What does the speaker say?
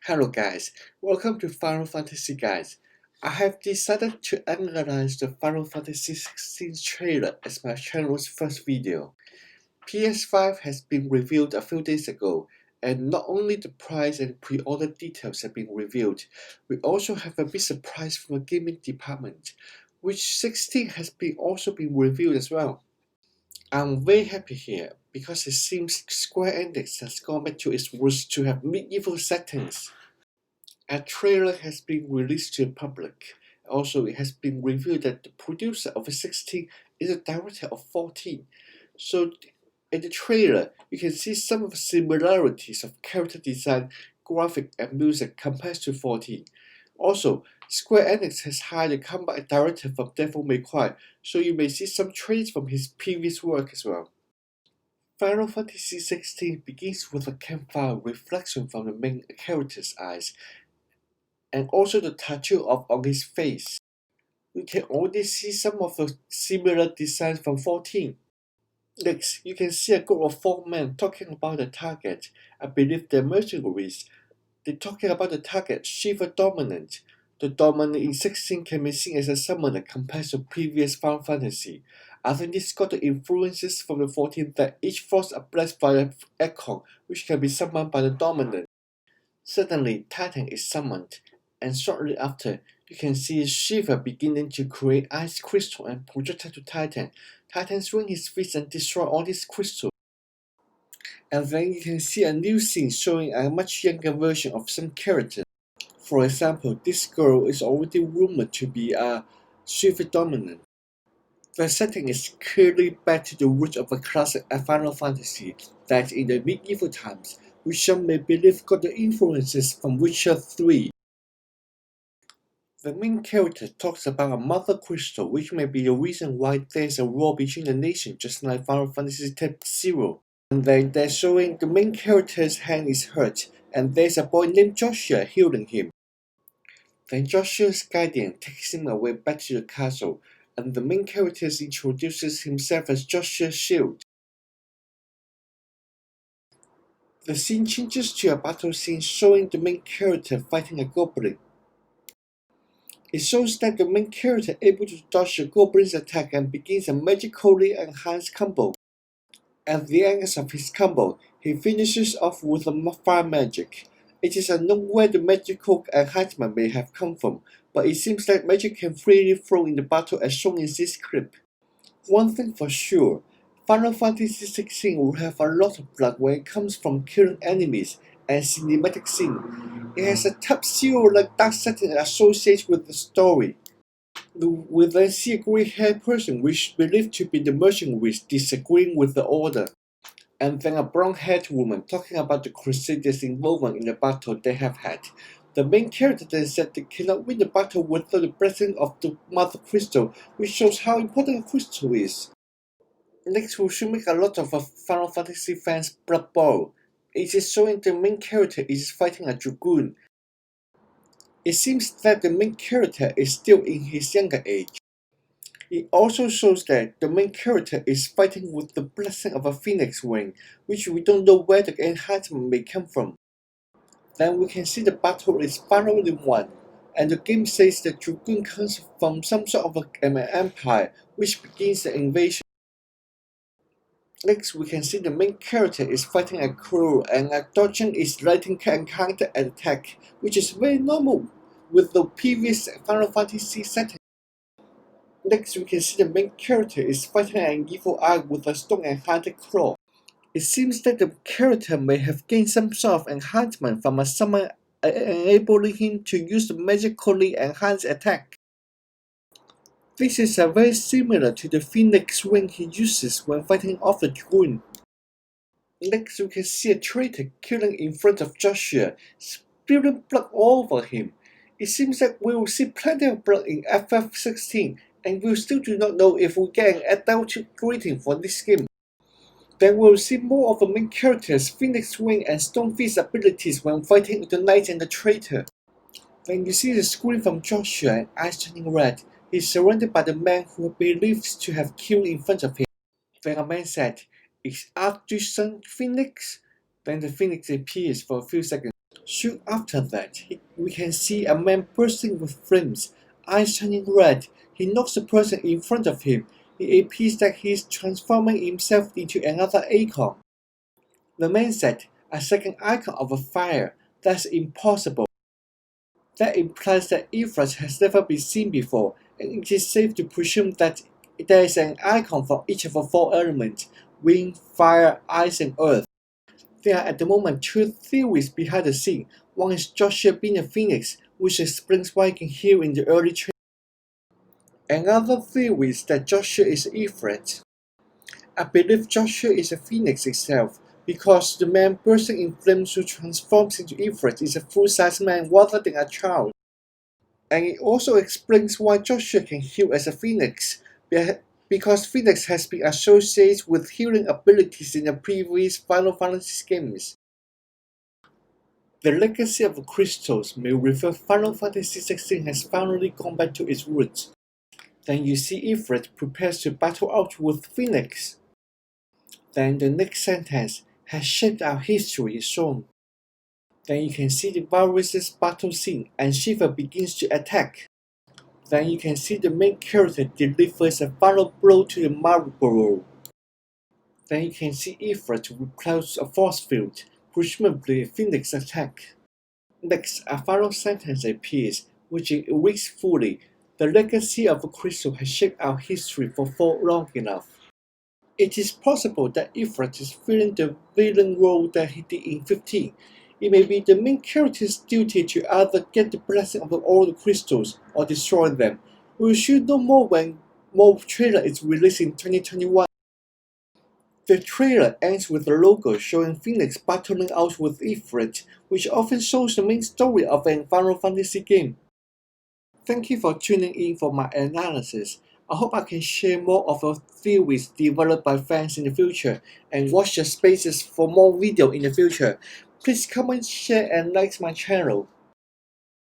Hello guys, welcome to Final Fantasy guys. I have decided to analyze the Final Fantasy 16 trailer as my channel's first video. PS5 has been revealed a few days ago, and not only the price and pre-order details have been revealed, we also have a big surprise from the gaming department, which 16 has also been revealed as well. I'm very happy here because it seems Square Enix has gone back to its roots to have medieval settings. A trailer has been released to the public. Also, it has been revealed that the producer of 16 is the director of 14. So, in the trailer, you can see some of the similarities of character design, graphic, and music compared to 14. Also, Square Enix has hired a combat director from Devil May Cry, so you may see some traits from his previous work as well. Final Fantasy 16 begins with a campfire reflection from the main character's eyes, and also the tattoo on his face. You can already see some of the similar designs from 14. Next, you can see a group of 4 men talking about the target. I believe they're mercenaries. They're talking about the target, Shiva Dominant. The Dominant in 16 can be seen as a summoner compared to previous Final Fantasy. I think this got the influences from the 14 that each force are blessed by an icon, which can be summoned by the Dominant. Suddenly, Titan is summoned, and shortly after, you can see Shiva beginning to create ice crystal and project it to Titan. Titan swings his fist and destroys all these crystals. And then you can see a new scene showing a much younger version of some character. For example, this girl is already rumored to be a Shiva dominant. The setting is clearly back to the roots of a classic Final Fantasy that in the medieval times, which some may believe got the influences from Witcher 3. The main character talks about a mother crystal, which may be the reason why there's a war between the nations, just like Final Fantasy X-0. And then they're showing the main character's hand is hurt, and there's a boy named Joshua healing him. Then Joshua's guardian takes him away back to the castle, and the main character introduces himself as Joshua Shield. The scene changes to a battle scene showing the main character fighting a goblin. It shows that the main character is able to dodge the goblin's attack and begins a magically enhanced combo. At the end of his combo, he finishes off with a fire magic. It is unknown where the magical enhancement may have come from, but it seems that magic can freely flow in the battle as shown in this clip. One thing for sure, Final Fantasy 16 will have a lot of blood when it comes from killing enemies and cinematic scene. It has a Type-0-like dark setting associated with the story. We then see a grey-haired person which is believed to be the mercenaries disagreeing with the order, and then a brown-haired woman talking about the Crusaders' involvement in the battle they have had. The main character then said they cannot win the battle without the blessing of the Mother Crystal, which shows how important a crystal is. Next, we should make a lot of Final Fantasy fans blood boil. It is showing the main character is fighting a dragoon. It seems that the main character is still in his younger age. It also shows that the main character is fighting with the blessing of a phoenix wing, which we don't know where the enhancement may come from. Then we can see the battle is finally won, and the game says the dragoon comes from some sort of an empire, which begins the invasion. Next, we can see the main character is fighting a crew and dodging is letting counter attack, which is very normal with the previous Final Fantasy setting. Next, we can see the main character is fighting an evil eye with a stone enhanced claw. It seems that the character may have gained some sort of enhancement from a summon enabling him to use the magically enhanced attack. This is very similar to the Phoenix Wing he uses when fighting off the dragoon. Next, we can see a traitor killing in front of Joshua, spilling blood all over him. It seems that we will see plenty of blood in FF16, and we still do not know if we get an adult rating for this game. Then we'll see more of the main characters' Phoenix Wing and Stonefist abilities when fighting the Knight and the Traitor. Then you see the scream from Joshua and eyes turning red. He's surrounded by the man who he believes to have killed in front of him. Then a man said, "Is Archduke's son Phoenix?" Then the Phoenix appears for a few seconds. Soon after that, we can see a man bursting with flames, eyes turning red. He knocks the person in front of him. It appears that he is transforming himself into another icon. The man said, "A second icon of a fire? That's impossible." That implies that Ifrit has never been seen before, and it is safe to presume that there is an icon for each of the four elements: wind, fire, ice, and earth. There are at the moment two theories behind the scene. One is Joshua being a phoenix, which explains why he can heal in the early trailer. Another theory is that Joshua is Ifrit. I believe Joshua is a phoenix itself, because the man bursting in flames who transforms into Ifrit is a full-size man rather than a child. And it also explains why Joshua can heal as a phoenix, because Phoenix has been associated with healing abilities in the previous Final Fantasy games. The legacy of the crystals may reveal Final Fantasy XVI has finally gone back to its roots. Then you see Ifrit prepares to battle out with Phoenix. Then the next sentence, "has shaped our history" is shown. Then you can see the Virus's battle scene and Shiva begins to attack. Then you can see the main character delivers a final blow to the Marlborough. Then you can see Ifrit repels a force field, presumably a Phoenix attack. Next, a final sentence appears, which reads fully, "The legacy of the crystal has shaped our history for long enough." It is possible that Ifrit is filling the villain role that he did in 15. It may be the main character's duty to either get the blessing of all the crystals or destroy them. We should know more when more trailer is released in 2021. The trailer ends with a logo showing Phoenix battling out with Ifrit, which often shows the main story of a Final Fantasy game. Thank you for tuning in for my analysis. I hope I can share more of the theories developed by fans in the future, and watch the spaces for more videos in the future. Please comment, share, and like my channel.